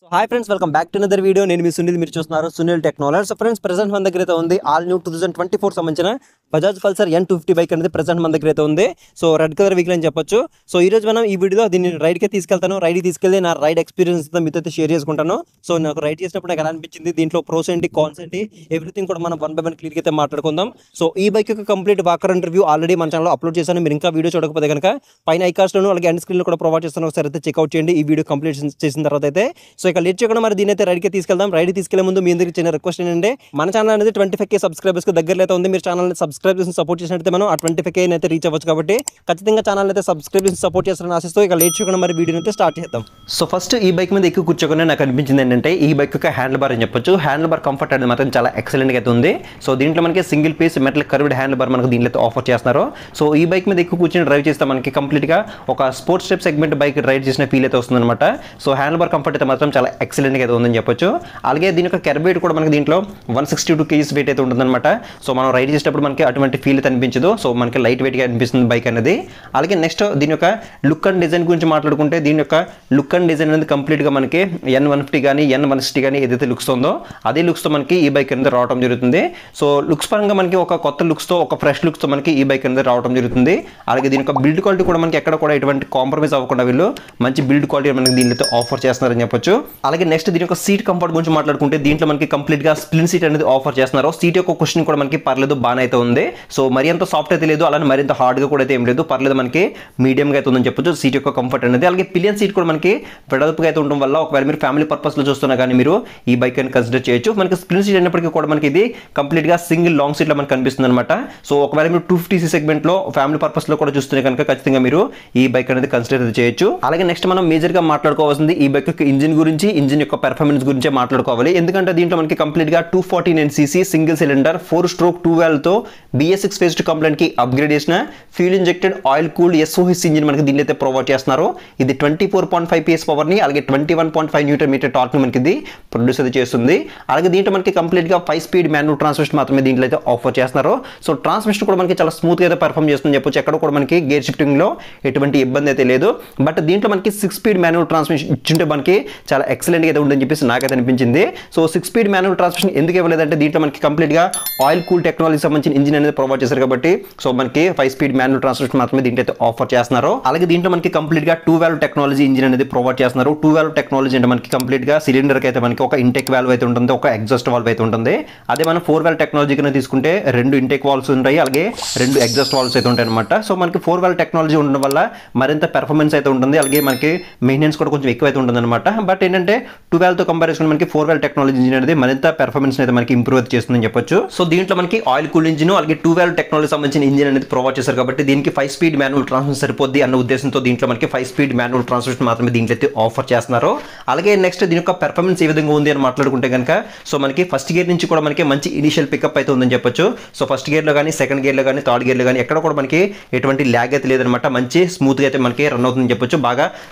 Hi friends, welcome back to another video. నేను మీ సునీల్, మీరు చూస్తున్నారు Sunil technology. So friends, present మన దగ్గర అయితే ఉంది ఆల్ న్యూ 2024 సంబంధించిన బజాజ్ పల్సర్ N250 బైక్ అనేది ప్రెసెంట్ మన దగ్గర అయితే ఉంది. సో రెడ్ కలర్ వెహికల్ అని చెప్పొచ్చు. సో ఈ రోజు మనం ఈ వీడియోలో దీన్ని రైడ్కి తీసుకెళ్తాను. రైడ్కి తీసుకెళ్ళి నా రైడ్ ఎక్స్పీరియన్స్ మీతో అయితే షేర్ చేసుకుంటాను. సో నాకు రైడ్ చేసినప్పుడు నాకు ఎలా అనిపించింది, దీంట్లో ప్రోస్ ఏంటి, కాన్స్ ఏంటి, ఎవ్రీథింగ్ కూడా మనం వన్ బై వన్ క్లియర్గా అయితే మాట్లాడుకుందాం. సో ఈ బైక్ యొక్క కంప్లీట్ వాకర్ ఇంటర్వ్యూ ఆల్రెడీ మన ఛానల్లో అప్లోడ్ చేశాను. మీరు ఇంకా వీడియో చూడకపోతే కనుక పైన ఐకాస్ట్లోను అలాగే ఎండ్ స్క్రీన్లో కూడా ప్రొవైడ్ చేస్తాను. ఒకసారి అయితే చెక్అవుట్ చేయండి ఈ వీడియో కంప్లీట్ చేసిన తర్వాత అయితే. సో ఇక లేట్ చేయకుండా మరి దీని అయితే రైడ్కి తీసుకెళ్దాం. రైడ్ తీసుకెళ్లే ముందు మీ అందరికీ చిన్న రిక్వెస్ట్ ఏంటంటే, మన ఛానల్ అనేది 25K సబ్స్క్రైబర్స్కి దగ్గరలో అయితే ఉంది. మీరు ఛానల్ని సబ్స్క్రైబ్ చేసి సపోర్ట్ చేసినట్టు మనం ఆ 25K అయితే రీచ్ అవ్వచ్చు. కాబట్టి ఖచ్చితంగా ఛానల్ అయితే సబ్స్క్రైబ్ చేసి సపోర్ట్ చేస్తారని ఆశిస్తూ ఇక లేట్ చేయకుండా మరి వీడియో అయితే స్టార్ట్ చేద్దాం. సో ఫస్ట్ ఈ బైక్ మీద ఎక్కువ కూర్చోగానే నాకు అనిపించింది ఏంటంటే, ఈ బైక్ యొక్క హ్యాండిల్ బార్ అని చెప్పొచ్చు. హ్యాండిల్ బార్ కంఫర్ట్ అనేది మాత్రం చాలా ఎక్సలెంట్గా అయితే ఉంది. సో దీంట్లో మనకి single piece metal curved handle bar మనకు దీంట్లో ఆఫర్ చేస్తున్నారు. సో ఈ బైక్ మీద ఎక్కువ కూర్చొని డ్రైవ్ చేస్తే మనకి కంప్లీట్గా ఒక sports step segment bike ride చేసిన ఫీల్ అయితే వస్తుంది అనమాట. సో హ్యాండిల్ బార్ కంఫర్ట్ అయితే మాత్రం చాలా ఎక్సలెంట్గా అయితే ఉందని చెప్పొచ్చు. అలాగే దీని యొక్క కెర్ వెయిట్ కూడా మనకి దీంట్లో 162 kgs వెయిట్ అయితే ఉంటుందన్నమాట. సో మనం రైడ్ చేసేటప్పుడు మనకి అటువంటి ఫీల్ అయితే అనిపించదు. సో మనకి లైట్ వెయిట్గా అనిపిస్తుంది బైక్ అనేది. అలాగే నెక్స్ట్ దీని యొక్క లుక్ అండ్ డిజైన్ గురించి మాట్లాడుకుంటే, దీని యొక్క లుక్ అండ్ డిజైన్ అనేది కంప్లీట్గా మనకి N150 కానీ N160 కానీ ఏదైతే లుక్స్ ఉందో అదే లుక్స్తో మనకి ఈ బైక్ అనేది రావడం జరుగుతుంది. సో లుక్స్ పరంగా మనకి ఒక కొత్త లుక్స్తో, ఒక ఫ్రెష్ లుక్స్తో మనకి ఈ బైక్ అనేది రావడం జరుగుతుంది. అలాగే దీని యొక్క బిల్డ్ క్వాలిటీ కూడా మనకి ఎక్కడ కూడా ఎటువంటి కాంప్రమైజ్ అవ్వకుండా వీళ్ళు మంచి బిల్డ్ క్వాలిటీ మనకి దీనితో ఆఫర్ చేస్తున్నారని చెప్పొచ్చు. అలాగే నెక్స్ట్ దీని యొక్క సీట్ కంఫర్ట్ గురించి మాట్లాడుకుంటే, దీంట్లో మనకి కంప్లీట్గా స్ప్లిన్ సీట్ అనేది ఆఫర్ చేస్తున్నారు. సీట్ యొక్క క్వశ్చన్ కూడా మనకి పర్లేదు, బాగానే అయితే ఉంది. సో మరి అంత సాఫ్ట్ అయితే లేదు, అలానే మరింత హార్డ్గా కూడా అయితే ఏం లేదు, పర్లేదు, మనకి మీడియంగా అయితే ఉందని చెప్పొచ్చు సీట్ యొక్క కంఫర్ట్ అనేది. అలాగే పిలియన్ సీట్ కూడా మనకి వెడల్పుగా అయితే ఉండడం వల్ల ఒకవేళ మీరు ఫ్యామిలీ పర్పస్లో చూస్తున్నా కానీ మీరు ఈ బైక్ అని కన్సిడర్ చేయొచ్చు. మనకి స్ప్లిన్ సీట్ అయినప్పటికీ కూడా మనకి ఇది కంప్లీట్గా సింగిల్ లాంగ్ సీట్లో మనకు కనిపిస్తుంది అనమాట. సో ఒకవేళ మీరు 250cc సెగ్మెంట్లో ఫ్యామిలీ పర్పస్లో కూడా చూస్తే కనుక ఖచ్చితంగా మీరు ఈ బైక్ అనేది కన్సిడర్ చేయొచ్చు. అలాగే నెక్స్ట్ మనం మేజర్గా మాట్లాడుకోవాల్సింది ఈ బైక్ యొక్క ఇంజిన్ గురించి, ఇంజిన్ యొక్క పెర్ఫార్మెన్స్ గురించే మాట్లాడుకోవాలి. ఎందుకంటే దీంట్లో మనకి కంప్లీట్గా 249cc single cylinder 4-stroke 2 valve BS6 phase 2 కంప్లైంట్కి అప్గ్రేడ్ చేసిన fuel injected oil cooled SOHC engine మనకి దీనిలో అయితే ప్రొవైడ్ చేస్తున్నారు. ఇది 24.5 PS పవర్ని అలాగే 21.5 Nm టార్క్ని మనకి ఇది ప్రొడ్యూస్ అయితే చేస్తుంది. అలాగే దీంట్లో మనకి కంప్లీట్గా 5-speed మాన్యువల్ ట్రాన్స్మిషన్ మాత్రమే దీంట్లో అయితే ఆఫర్ చేస్తున్నారు. సో ట్రాన్స్మిషన్ కూడా మనకి చాలా స్మూత్గా అయితే పర్ఫామ్ చేస్తుందని చెప్పొచ్చు. ఎక్కడ కూడా మనకి గేర్ షిఫ్టింగ్లో ఎటువంటి ఇబ్బంది అయితే లేదు. బట్ దీంట్లో మనకి 6-speed మాన్యువల్ ట్రాన్స్మిషన్ ఇచ్చింటే మనకి చాలా ఎక్సలెంట్గా అయితే ఉందని చెప్పేసి నాకైతే అనిపించింది. సో 6-speed మాన్యువల్ ట్రాన్స్మిషన్ ఎందుకు ఇవ్వలేదంటే, దీంట్లో మనకి కంప్లీట్గా ఆయిల్ కూల్ టెక్నాలజీ సంబంధించిన ఇంజిన్ అనేది ప్రొవైడ్ చేశారు కాబట్టి సో మనకి 5-speed మాన్యువల్ ట్రాన్స్మిషన్ మాత్రమే దీంట్లో అయితే ఆఫర్ చేస్తున్నారు. అలాగే దీంట్లో మనకి కంప్లీట్గా 2 valve టెక్నాలజీ ఇంజిన్ అనేది ప్రొవైడ్ చేస్తున్నారు. 2 valve టెక్నాలజీ అంటే మనకి కంప్లీట్గా సిలిండర్కి అయితే మనకి ఒక ఇంటెక్ వాల్వ్ అయితే ఉంటుంది, ఒక ఎగ్జాస్ట్ వాల్వ్ అయితే ఉంటుంది. అదే మనం 4 valve టెక్నాలజీ కింద తీసుకుంటే 2 ఇంటెక్ వాల్వ్స్ ఉంటాయి, అలాగే 2 ఎగ్జాస్ట్ వాల్వ్స్ అయితే ఉంటాయి అనమాట. సో మనకి 4 valve టెక్నాలజీ ఉండడం వల్ల మరింత పెర్ఫార్మెన్స్ అయితే ఉంటుంది, అలాగే మనకి మెయింటెనెన్స్ కూడా కొంచెం ఎక్కువ అయితే ఉంటుంది అనమాట. బట్ ఏంటంటే 2 valve తో కంపారిజన్ మనకి 4 valve టెక్నాలజీ ఇంజిన్ అనేది మరింత పెర్ఫార్మెన్స్ అయితే మనకి ఇంప్రూవ్ అయితే చేస్తుందని చెప్పొచ్చు. సో దీంట్లో మనకి ఆయిల్ కూల్ ఇంజిన్ అలాగే 2 valve టెక్నాలజీ సంబంధించిన ఇంజిన్ అనేది ప్రొవైడ్ చేశారు కాబట్టి దీనికి 5-speed మాన్యువల్ ట్రాన్స్మిషన్ సరిపోద్ది అన్న ఉద్దేశంతో దీంట్లో మనకి 5-speed మాన్యువల్ ట్రాన్స్మిషన్ మాత్రమే దీంట్లో అయితే ఆఫర్ చేస్తున్నారు. అలాగే నెక్స్ట్ దీని యొక్క పెర్ఫార్మెన్స్ ఏ విధంగా ఉంది అని మాట్లాడుకుంటే కనుక, సో మనకి ఫస్ట్ గేర్ నుంచి కూడా మనకి మంచి ఇనిషియల్ పికప్ అయితే ఉందని చెప్పొచ్చు. సో ఫస్ట్ గేర్లో కానీ, సెకండ్ గేర్లో కానీ, థర్డ్ గేర్లో కానీ ఎక్కడ కూడా మనకి ఎటువంటి ల్యాగ్ అయితే లేదనమాట. మంచి స్మూత్గా అయితే మనకి రన్ అవుతుందని చెప్పొచ్చు, బాగా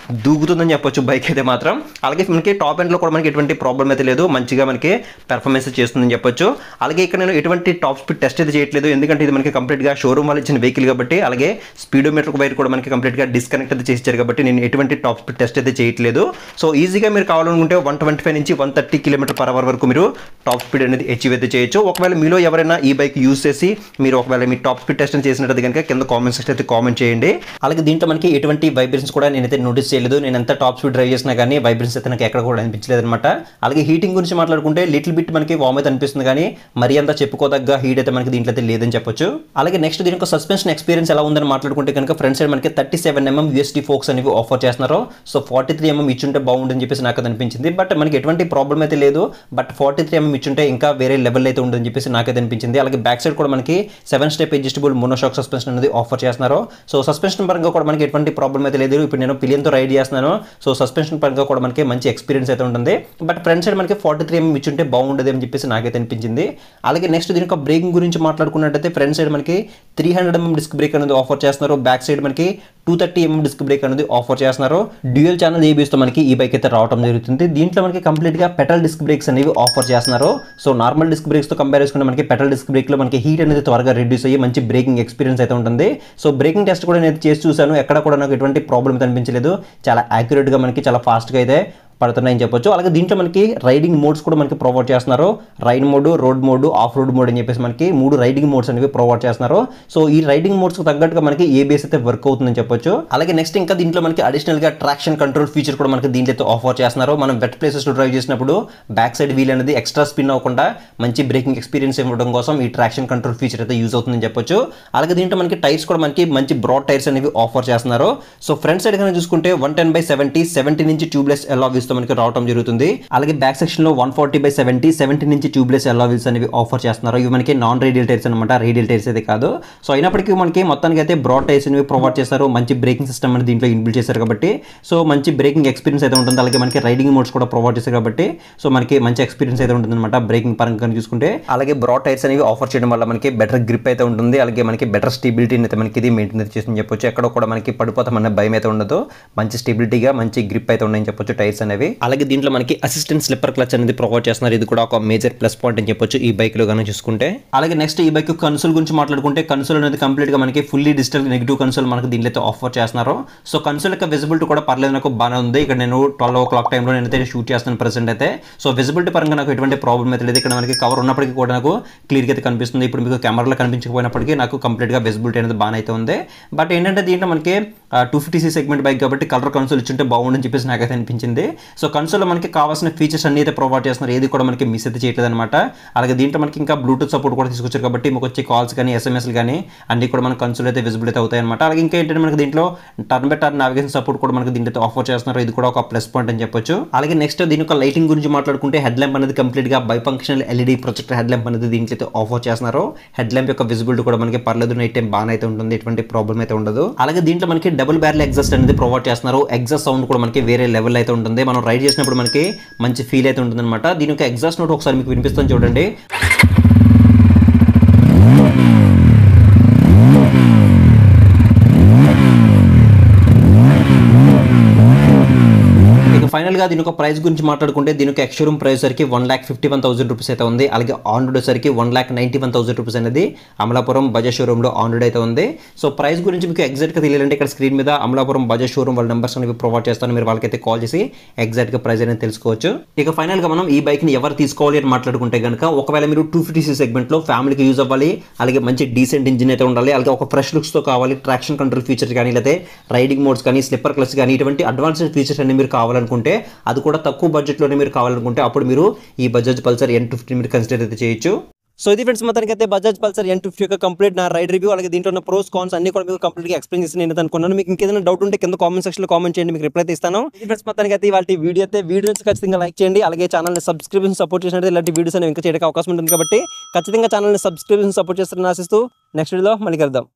దూకుతుందని చెప్పొచ్చు బైక్ అయితే మాత్రం. అలాగే మనకి టాప్ ఎండ్లో కూడా మనకి ఎటువంటి ప్రాబ్లం అయితే లేదు, మంచిగా మనకి పెర్ఫార్మెన్స్ చేస్తుందని చెప్పొచ్చు. అలాగే ఇక్కడ నేను ఎటువంటి టాప్ స్పీడ్ టెస్ట్ అయితే చేయట్లేదు, ఎందుకంటే ఇది మనకి కంప్లీట్గా షోరూమ్ వాళ్ళు ఇచ్చిన వెహికల్ కాబట్టి. అలాగే స్పీడోమీటర్ వైర్ కూడా మనకి కంప్లీట్గా డిస్కనెక్ట్ అయితే చేశారు కాబట్టి నేను ఎటువంటి టాప్ స్పీడ్ టెస్ట్ అయితే చేయట్లేదు. సో ఈజీగా మీరు కావాలనుకుంటే 125 నుంచి 130 km/h వరకు మీరు టాప్ స్పీడ్ అనేది అచీవ్ అయితే చేయొచ్చు. ఒకవేళ మీలో ఎవరైనా ఈ బైక్ యూజ్ చేసి మీరు ఒకవేళ మీ టాప్ స్పీడ్ టెస్ట్ చేసినట్టు కనుక కింద కామెంట్ సెక్షన్ అయితే కామెంట్ చేయండి. అలాగే దీంట్లో మనకి ఎటువంటి వైబ్రేషన్స్ కూడా నేనైతే నోటీస్ చేయలేదు. నేను ఎంత టాప్ స్పీడ్ డ్రైవ్ చేసినా కానీ వైబ్రేషన్స్ అయితే నాకు ఎక్కడ కూడా అనిపించలేదు అనమాట. అలాగే హీటింగ్ గురించి మాట్లాడుకుంటే లిటిల్ బిట్ మనకి వామ్ అయితే అనిపిస్తుంది, కానీ మరి అంత చెప్పుకోదగ్గ హీట్ అయితే మనకి దీంట్లో అయితే లేదని చెప్పొచ్చు. అలాగే నెక్స్ట్ దీని యొక్క సస్పెన్షన్ ఎక్స్పీరియన్స్ ఎలా ఉందని మాట్లాడుకుంటే కనుక, ఫ్రంట్ సైడ్ మనకి 37mm USD ఫోక్స్ అనేవి ఆఫర్ చేస్తున్నారు. సో 43mm ఇచ్చుంటే బాగుండని చెప్పేసి నాకు అనిపించింది. బట్ మనకి ఎటువంటి ప్రాబ్లం అయితే లేదు, బట్ 43mm ఇచ్చుంటే ఇంకా వేరే లెవెల్ అయితే ఉందని చెప్పేసి నాకైతే అనిపించింది. అలాగే బ్యాక్ సైడ్ కూడా మనకి 7-step అడ్జస్టబుల్ మోనోషాక్ సస్పెన్షన్ అనేది ఆఫర్ చేస్తున్నారు. సో సస్పెన్షన్ పరంగా కూడా మనకి ఎటువంటి ప్రాబ్లం అయితే లేదు. ఇప్పుడు నేను పిలియన్తో రైడ్ చేస్తున్నాను, సో సస్పెన్షన్ పరంగా కూడా మనకి మంచి ఎక్స్పీరియన్స్ అయితే ఉంటుంది. బట్ ఫ్రంట్ సైడ్ మనకి 43mm ఇచ్చుంటే బాగుండదు అని చెప్పేసి నాకైతే అనిపించింది. అలాగే నెక్స్ట్ దీని యొక్క బ్రేకింగ్ గురించి మాట్లాడుకున్నట్టయితే, ఫ్రంట్ సైడ్ మనకి 300mm డిస్క్ బ్రేక్ అనేది ఆఫర్ చేస్తున్నారు. బ్యాక్ సైడ్ మనకి 230mm డిస్క్ బ్రేక్ అనేది ఆఫర్ చేస్తున్నారు. డ్యూయల్ ఛానల్ ABS తో మనకి ఈ బైక్ అయితే రావడం జరుగుతుంది. దీంట్లో మనకి కంప్లీట్గా పెటల్ డిస్క్ బ్రేక్స్ అనేవి ఆఫర్ చేస్తున్నారు. సో నార్మల్ డిస్క్ బ్రేక్స్తో కంపేర్ చేసుకుంటే మనకి పెటల్ డిస్క్ బ్రేక్లో మనకి హీట్ అనేది త్వరగా రిడ్యూస్ అయ్యి మంచి బ్రేకింగ్ ఎక్స్పీరియన్స్ అయితే ఉంటుంది. సో బ్రేకింగ్ టెస్ట్ కూడా నేను చేసి చూసాను, ఎక్కడ కూడా నాకు ఎటువంటి ప్రాబ్లం అనిపించలేదు. చాలా యాక్యురేట్గా మనకి చాలా ఫాస్ట్గా అయితే పడుతున్నాయని చెప్పొచ్చు. అలాగే దీంట్లో మనకి రైడింగ్ మోడ్స్ కూడా మనకి ప్రొవైడ్ చేస్తున్నారు. Ride mode, road mode, off road mode అని చెప్పేసి మనకి 3 రైడింగ్ మోడ్స్ అనేవి ప్రొవైడ్ చేస్తున్నారు. సో ఈ రైడింగ్ మోడ్స్ కు తగ్గట్టుగా మనకి ABS అయితే వర్క్ అవుతుందని చెప్పొచ్చు. అలాగే నెక్స్ట్ ఇంకా దీంట్లో మనకి అడిషనల్ గా ట్రాక్షన్ కంట్రోల్ ఫీచర్ కూడా మనకి దీంట్లో అయితే ఆఫర్ చేస్తున్నారు. మనం వెట్ ప్లేసెస్ లో డ్రైవ్ చేసినప్పుడు బ్యాక్ సైడ్ వీల్ అనేది ఎక్స్ట్రా స్పిన్ అవ్వకుండా మంచి బ్రేకింగ్ ఎక్స్పీరియన్స్ ఇవ్వడం కోసం ఈ ట్రాక్షన్ కంట్రోల్ ఫీచర్ అయితే యూజ్ అవుతుందని చెప్పొచ్చు. అలాగే దీంట్లో మనకి టైర్స్ కూడా మనకి మంచి బ్రాడ్ టైర్స్ అనేవి ఆఫర్ చేస్తున్నారు. సో ఫ్రంట్ సైడ్ కనుక చూసుకుంటే 110/70 నుంచి ట్యూబ్లెస్ అలా వీల్స్ తో మనకి రావడం జరుగుతుంది. అలాగే బ్యాక్ సెక్షన్ లో 140/70 నుంచి ట్యూబ్లెస్ అలా వీల్స్ అనేవి ఆఫర్ చేస్తున్నారు. ఇవి మనకి నాన్ రేడియల్ టైర్స్ అనమాట, రేడియల్ టైర్స్ అయితే కాదు. సో అయినప్పటికీ మనకి మొత్తానికి అయితే బ్రాడ్ టైర్స్ అనేవి ప్రొవైడ్ చేస్తారు. మంచి బ్రేకింగ్ సిస్టమ్ అనేది దీంట్లో ఇన్బిల్డ్ చేశారు కాబట్టి సో మంచి బ్రేకింగ్ ఎక్స్పీరియన్స్ అయితే ఉంటుంది. అలాగే మనకి రైడింగ్ మోడ్స్ కూడా ప్రొవైడ్ చేశారు కాబట్టి సో మనకి మంచి ఎక్స్పీరియన్స్ అయితే ఉంటుంది అనమాట బ్రేకింగ్ పరంగా చూసుకుంటే. అలాగే బ్రాడ్ టైర్స్ అనేవి ఆఫర్ చేయడం వల్ల మనకి బెటర్ గ్రిప్ అయితే ఉంటుంది. అలాగే మనకి బెటర్ స్టెబిలిటీని అయితే మనకి ఇది మెయింటైన్ చేసి చెప్పొచ్చు. ఎక్కడ కూడా మనకి పడిపోతామన్న భయం అయితే ఉండదు. మంచి స్టెబిలిటీగా మంచి గ్రిప్ అయితే ఉన్నాయని చెప్పొచ్చు టైర్స్ అనేవి. అలాగే దీంట్లో మనకి అసిస్టెంట్ స్లిప్పర్ క్లచ్ అనేది ప్రొవైడ్ చేస్తున్నారు. ఇది కూడా ఒక మేజర్ ప్లస్ పాయింట్ అని చెప్పొచ్చు ఈ బైక్ లో గానీ చూసుకుంటే. అలాగే నెక్స్ట్ ఈ బైక్ కన్సోల్ గురించి మాట్లాడుకుంటే కన్సోల్ అనేది కంప్లీట్ గా మనకి ఫుల్లీ డిజిటల్ నెగిటివ్ కన్సోల్ మనకి దీంట్లో అయితే ఆఫర్ చేస్తున్నారు. సో కన్సోల్ యొక్క విజిబిలిటీ కూడా పర్లేదు, నాకు బాగానే ఉంది. ఇక్కడ నేను 12 o'clock టైంలో నేనైతే షూట్ చేస్తాను ప్రెసెంట్ అయితే. సో విజిబిలిటీ పరంగా నాకు ఎటువంటి ప్రాబ్లం అయితే లేదు. ఇక్కడ మనకి కవర్ ఉన్నప్పటికీ కూడా నాకు క్లియర్గా అయితే కనిపిస్తుంది. ఇప్పుడు మీకు కెమెరాలో కనిపించకపోయినప్పటికీ నాకు కంప్లీట్ గా విజిబిలిటీ అనేది బాగానే అయితే ఉంది. బట్ ఏంటంటే దీంట్లో మనకి 250cc సెగ్మెంట్ బైక్ కాబట్టి కలర్ కన్సోల్ ఇచ్చుంటే బాగుండని చెప్పేసి నాకైతే అనిపించింది. సో కన్సోల్లో మనకి కావాల్సిన ఫీచర్స్ అన్ని అయితే ప్రొవైడ్ చేస్తున్నారు. ఏది కూడా మనకి మిస్ అయితే చేయట్లేదు అనమాట. అలాగే దీంట్లో మనకి ఇంకా బ్లూటూత్ సపోర్ట్ కూడా తీసుకొచ్చారు కాబట్టి మీకు వచ్చే కాల్స్ కానీ SMS కానీ అన్ని కూడా మన కన్సోల్ అయితే విజిబుల్ అయితే అవుతాయి అనమాట. అలాగే ఇంకా ఏంటంటే మనకి దీంట్లో turn by turn navigation support కూడా మనకి దీంట్లో ఆఫర్ చేస్తున్నారు. ఇది కూడా ఒక ప్లస్ పాయింట్ అని చెప్పొచ్చు. అలాగే నెక్స్ట్ దీని యొక్క లైటింగ్ గురించి మాట్లాడుకుంటే హెడ్ ల్యాంప్ అనేది కంప్లీట్ గా by functional LED projector head lamp అనేది దీంట్లో అయితే ఆఫర్ చేస్తున్నారు. హెడ్ ల్యాంప్ యొక్క విజిబిలిటీ కూడా మనకి పర్లేదు, నైట్ టైం బాగా అయితే ఉంటుంది, ఎటువంటి ప్రాబ్లం అయితే ఉండదు. అలాగే దీంట్లో మనకి డబుల్ బ్యారెల్ ఎగ్జాస్ట్ అనేది ప్రొవైడ్ చేస్తున్నారు. ఎగ్జాస్ట్ సౌండ్ కూడా మనకి వేరే లెవెల్ అయితే ఉంటుంది. మనం రైడ్ చేసినప్పుడు మనకి మంచి ఫీల్ అయితే ఉంటుంది అనమాట. దీని యొక్క ఎగ్జాస్ట్ నోట్ ఒకసారి మీకు వినిపిస్తాను చూడండి. ఫైనల్ గా దీని యొక్క ప్రైస్ గురించి మాట్లాడుకుంటే దీని యొక్క ఎక్స్ షోరూమ్ ప్రైస్ సరికి 1,51,000 రూపీస్ అయితే ఉంది. అలాగే ఆన్ రోడ్ సరికి 1,91,000 రూపీస్ అనేది అమలాపురం బజాజ్ షోరూమ్ లో ఆన్ రోడ్ అయితే ఉంది. సో ప్రైస్ గురించి మీకు ఎగ్జాక్ట్ గా తెలియాలంటే ఇక్కడ స్క్రీన్ మీద అమలాపురం బజాజ్ షోరూమ్ వాళ్ళ నెంబర్స్ అనేవి ప్రొవైడ్ చేస్తాను. మీరు వాళ్ళకైతే కాల్ చేసి ఎగ్జాక్ట్ గా ప్రైస్ అనేది తెలుసుకోవచ్చు. ఇక ఫైనల్ గా మనం ఈ బైక్ ని ఎవరు తీసుకోవాలి అని మాట్లాడుకుంటే కనుక ఒకవేళ మీరు 250cc సెగ్మెంట్ లో ఫ్యామిలీకి యూజ్ అవ్వాలి, అలాగే మంచి డీసెంట్ ఇంజిన్ అయితే ఉండాలి, అలాగే ఒక ఫ్రెష్ లుక్స్ తో కావాలి, ట్రాక్షన్ కంట్రోల్ ఫీచర్స్ కానీ లేకపోతే రైడింగ్ మోడ్స్ కానీ స్లిప్పర్ క్లచ్ కానీ ఇటువంటి అడ్వాన్స్డ్ ఫీచర్స్ అన్ని మీరు కావాలనుకుంటే, అది కూడా తక్కువ బడ్జెట్ లోనే మీరు కావాలనుకుంటే అప్పుడు మీరు ఈ బజాజ్ పల్సర్ N250 మీరు కన్సిడర్ అయితే చేయొచ్చు. సో ఇది ఫ్రెండ్స్ మొత్తానికి అయితే బజాజ్ పల్సర్ N250 యొక్క కంప్లీట్ నా రైడ్ రివ్యూ, అలాగే దీంట్లో ఉన్న ప్రోస్ కాన్స్ అన్ని కూడా మీకు కంప్లీట్ గా ఎక్స్ప్లెయిన్ చేసి నేను అనుకున్నాను. మీకు ఇంకేదైనా డౌట్ ఉంటే కింద కామెంట్ సెక్షన్ లో కామెంట్ చేయండి, మీకు రిప్లై ఇస్తాను. ఇది ఫ్రెండ్స్ మొత్తానికి అయితే ఇవాళ వీడియో అయితే వీడియోస్ ఖచ్చితంగా లైక్ చేయండి, అలాగే ఛానల్ని సబ్స్క్రిప్షన్ సపోర్ట్ చేసినట్టు ఇలాంటి వీడియోస్ అనేవి ఇంకా చేయడానికి అవకాశం ఉంటుంది కాబట్టి ఖచ్చితంగా ఛానల్ని సబ్స్క్రిప్షన్ సపోర్ట్ చేస్తారని ఆశిస్తూ నెక్స్ట్ వీడియోలో మళ్ళీ కలుద్దాం.